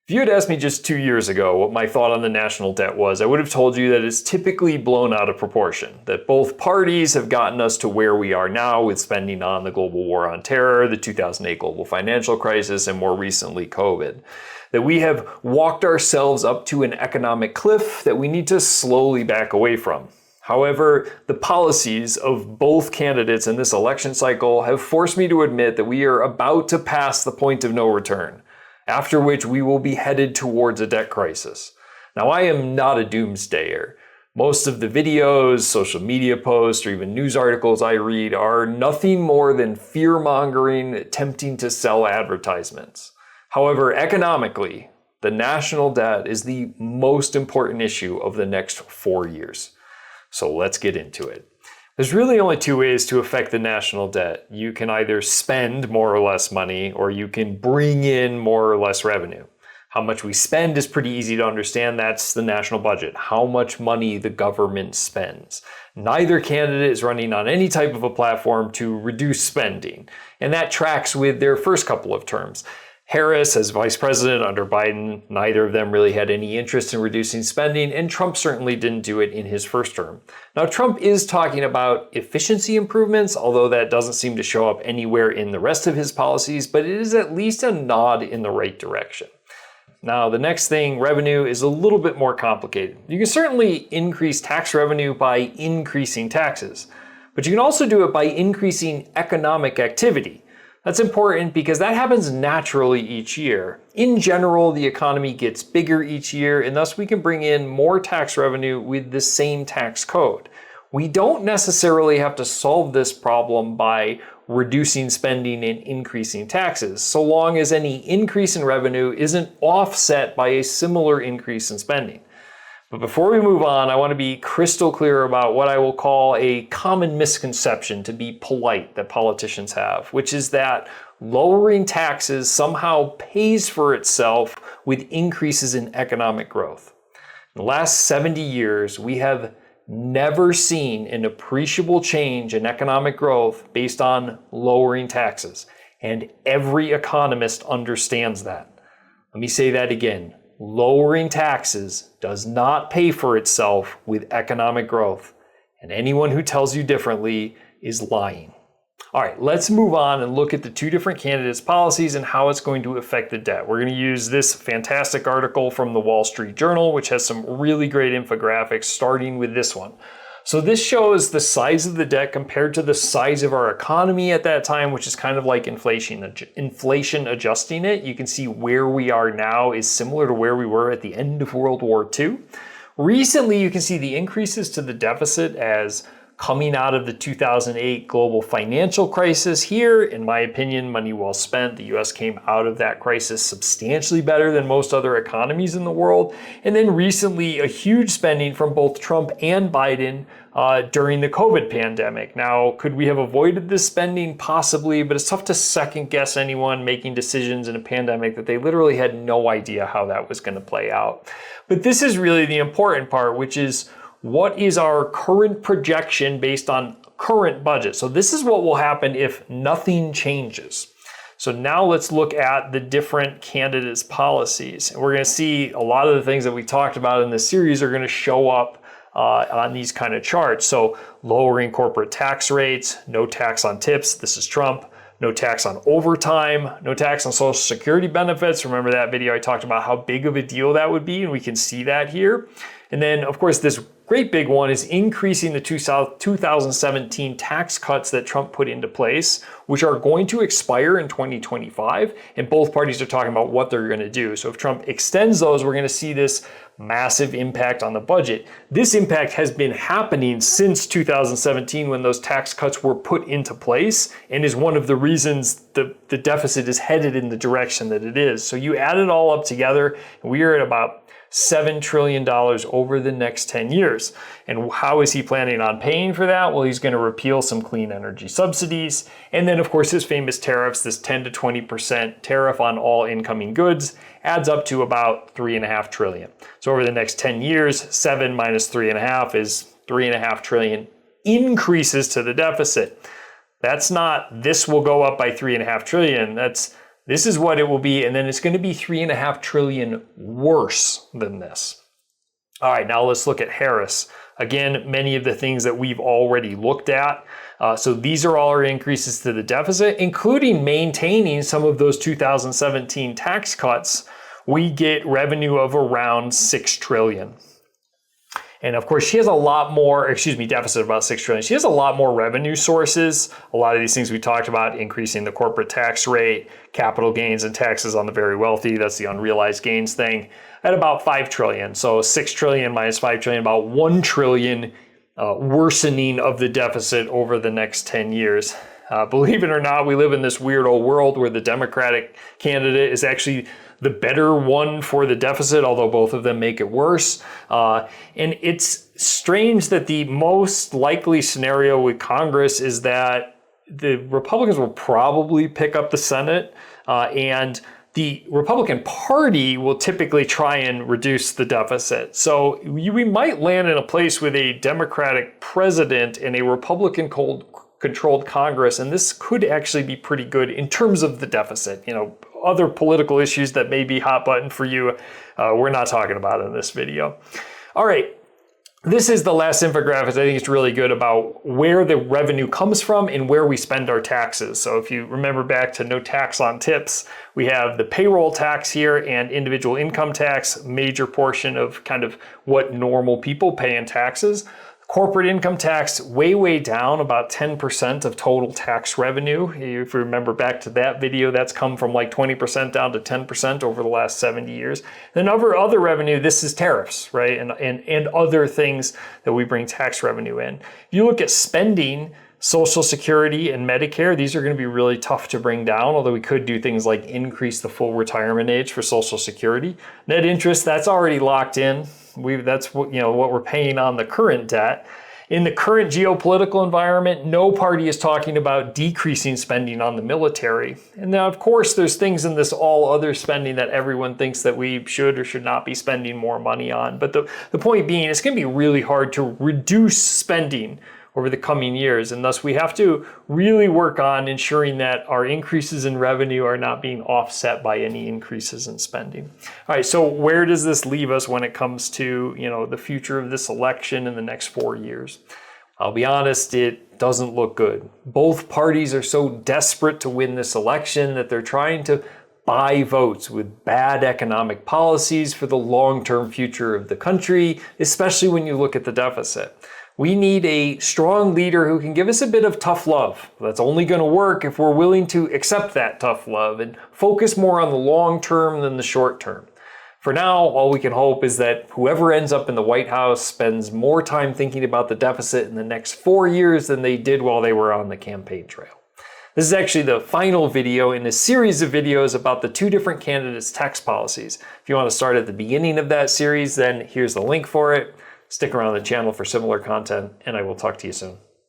If you had asked me just 2 years ago what my thought on the national debt was, I would have told you that it's typically blown out of proportion, that both parties have gotten us to where we are now with spending on the global war on terror, the 2008 global financial crisis, and more recently COVID. That we have walked ourselves up to an economic cliff that we need to slowly back away from. However, the policies of both candidates in this election cycle have forced me to admit that we are about to pass the point of no return, after which we will be headed towards a debt crisis. Now, I am not a doomsdayer. Most of the videos, social media posts, or even news articles I read are nothing more than fear-mongering, attempting to sell advertisements. However, economically, the national debt is the most important issue of the next 4 years. So let's get into it. There's really only two ways to affect the national debt. You can either spend more or less money, or you can bring in more or less revenue. How much we spend is pretty easy to understand. That's the national budget, how much money the government spends. Neither candidate is running on any type of a platform to reduce spending, and that tracks with their first couple of terms. Harris as vice president under Biden, neither of them really had any interest in reducing spending, and Trump certainly didn't do it in his first term. Now, Trump is talking about efficiency improvements, although that doesn't seem to show up anywhere in the rest of his policies, but it is at least a nod in the right direction. Now, the next thing, revenue, is a little bit more complicated. You can certainly increase tax revenue by increasing taxes, but you can also do it by increasing economic activity. That's important because that happens naturally each year. In general, the economy gets bigger each year, and thus we can bring in more tax revenue with the same tax code. We don't necessarily have to solve this problem by reducing spending and increasing taxes, so long as any increase in revenue isn't offset by a similar increase in spending. But before we move on, I want to be crystal clear about what I will call a common misconception, to be polite, that politicians have, which is that lowering taxes somehow pays for itself with increases in economic growth. In the last 70 years, we have never seen an appreciable change in economic growth based on lowering taxes, and every economist understands that. Let me say that again. Lowering taxes does not pay for itself with economic growth, and anyone who tells you differently is lying. All right, let's move on and look at the two different candidates' policies and how it's going to affect the debt. We're going to use this fantastic article from the Wall Street Journal, which has some really great infographics, starting with this one. So this shows the size of the debt compared to the size of our economy at that time, which is kind of like inflation adjusting it. You can see where we are now is similar to where we were at the end of World War II. Recently, you can see the increases to the deficit as coming out of the 2008 global financial crisis. Here, in my opinion, money well spent. The US came out of that crisis substantially better than most other economies in the world. And then recently, a huge spending from both Trump and Biden during the COVID pandemic. Now, could we have avoided this spending? Possibly, but it's tough to second guess anyone making decisions in a pandemic that they literally had no idea how that was going to play out. But this is really the important part, which is, what is our current projection based on current budget? So this is what will happen if nothing changes. So now let's look at the different candidates' policies. And we're going to see a lot of the things that we talked about in this series are going to show up on these kind of charts. So lowering corporate tax rates, no tax on tips. This is Trump. No tax on overtime, no tax on Social Security benefits. Remember that video I talked about how big of a deal that would be, and we can see that here. And then, of course, this great big one is increasing the 2017 tax cuts that Trump put into place, which are going to expire in 2025. And both parties are talking about what they're going to do. So if Trump extends those, we're going to see this massive impact on the budget. This impact has been happening since 2017 when those tax cuts were put into place, and is one of the reasons the deficit is headed in the direction that it is. So you add it all up together, and we are at about $7 trillion over the next 10 years. And how is he planning on paying for that? Well, he's going to repeal some clean energy subsidies. And then, of course, his famous tariffs, this 10 to 20% tariff on all incoming goods, adds up to about $3.5 trillion. So over the next 10 years, 7 minus 3.5 is $3.5 trillion increases to the deficit. That's not, this will go up by $3.5 trillion. That's This is what it will be, and then it's going to be $3.5 trillion worse than this. All right, now let's look at Harris. Again, many of the things that we've already looked at. So these are all our increases to the deficit, including maintaining some of those 2017 tax cuts. We get revenue of around $6 trillion. And of course, she has a lot more, deficit of about $6 trillion. She has a lot more revenue sources. A lot of these things we talked about, increasing the corporate tax rate, capital gains and taxes on the very wealthy. That's the unrealized gains thing at about $5 trillion. So $6 trillion minus $5 trillion, about $1 trillion worsening of the deficit over the next 10 years. Believe it or not, we live in this weird old world where the Democratic candidate is actually the better one for the deficit, although both of them make it worse. And it's strange that the most likely scenario with Congress is that the Republicans will probably pick up the Senate, and the Republican Party will typically try and reduce the deficit. So we might land in a place with a Democratic president and a Republican-controlled Congress, and this could actually be pretty good in terms of the deficit. You know, other political issues that may be hot button for you, we're not talking about in this video. All right, this is the last infographic. I think it's really good about where the revenue comes from and where we spend our taxes. So if you remember back to no tax on tips, we have the payroll tax here and individual income tax, major portion of kind of what normal people pay in taxes. Corporate income tax, way down, about 10% of total tax revenue. If you remember back to that video, that's come from like 20% down to 10% over the last 70 years. Then other revenue, this is tariffs, right? And other things that we bring tax revenue in. If you look at spending, Social Security and Medicare, these are going to be really tough to bring down, although we could do things like increase the full retirement age for Social Security. Net interest, that's already locked in. That's what we're paying on the current debt. In the current geopolitical environment, no party is talking about decreasing spending on the military. And now, of course, there's things in this all other spending that everyone thinks that we should or should not be spending more money on. But the point being, it's going to be really hard to reduce spending over the coming years, and thus we have to really work on ensuring that our increases in revenue are not being offset by any increases in spending. All right, so where does this leave us when it comes to the future of this election in the next 4 years? I'll be honest, it doesn't look good. Both parties are so desperate to win this election that they're trying to buy votes with bad economic policies for the long-term future of the country, especially when you look at the deficit. We need a strong leader who can give us a bit of tough love. That's only going to work if we're willing to accept that tough love and focus more on the long term than the short term. For now, all we can hope is that whoever ends up in the White House spends more time thinking about the deficit in the next 4 years than they did while they were on the campaign trail. This is actually the final video in a series of videos about the two different candidates' tax policies. If you want to start at the beginning of that series, then here's the link for it. Stick around the channel for similar content, and I will talk to you soon.